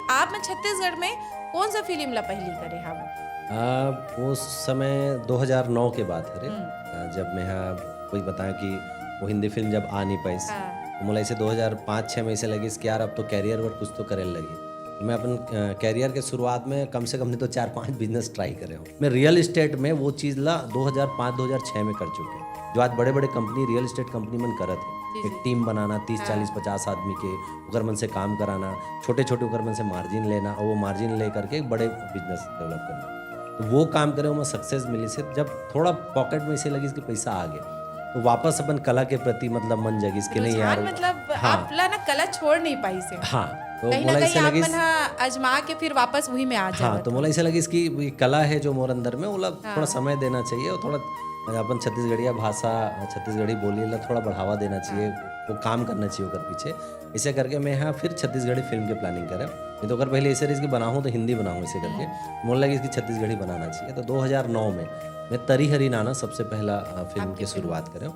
आप में छत्तीसगढ़ में कौन सा फिल्म ला पहली करे हवा? उस समय 2009 के बात हरे, जब मैं कोई बताया कि वो हिंदी फिल्म जब आ नहीं पाई, हाँ। तो मोला ऐसे 2005-6 में ऐसे लगी कि यार अब तो कैरियर वर्क कुछ तो करे लगी। मैं अपन कैरियर के शुरुआत में कम से कम नहीं तो 4-5 बिजनेस ट्राई करे हूँ। मैं रियल इस्टेट में वो चीज़ ला 2005-2006 में कर चुके हैं, जो आज बड़े बड़े कंपनी रियल इस्टेट कंपनी मन करत है। जी, एक जी। टीम बनाना 30, हाँ। 40, 50 आदमी के, ओकर मन से काम कराना, छोटे छोटे ओकर मन से मार्जिन लेना और वो मार्जिन ले करके एक बड़े बिजनेस डेवलप करना। तो वो काम करे में सक्सेस मिली से जब थोड़ा पॉकेट में ऐसे लगी कि पैसा आ गया, तो वापस अपन कला के प्रति मतलब मन जगिस कि नहीं यार। रुझान मतलब हाँ आप ला ना कला छोड़ नहीं पाई से, हाँ, तो कहीं ना मोला कहीं ऐसे आप लगी। मन हा अजमा के फिर वापस वही में आ हाँ, जावत तो हो। मोला ऐसा लगी कि ये कला है जो मोर अंदर में, ओला हाँ। थोड़ा समय देना चाहिए और थोड़ा अपन छत्तीसगढ़िया भाषा, छत्तीसगढ़ी बोली ला थोड़ा बढ़ावा देना चाहिए, वो काम करना चाहिए ओकर पीछे। ऐसे करके मैं यहाँ फिर छत्तीसगढ़ी फिल्म के प्लानिंग करे, नहीं तो अगर पहले ऐसे रही कि बनाऊँ तो हिंदी बनाऊँ, ऐसे करके मोला लगी कि छत्तीसगढ़ी बनाना चाहिए। तो 2009 में मैं तरी हरी नाना सबसे पहला फिल्म आपकी की फिल्म। शुरुआत करे।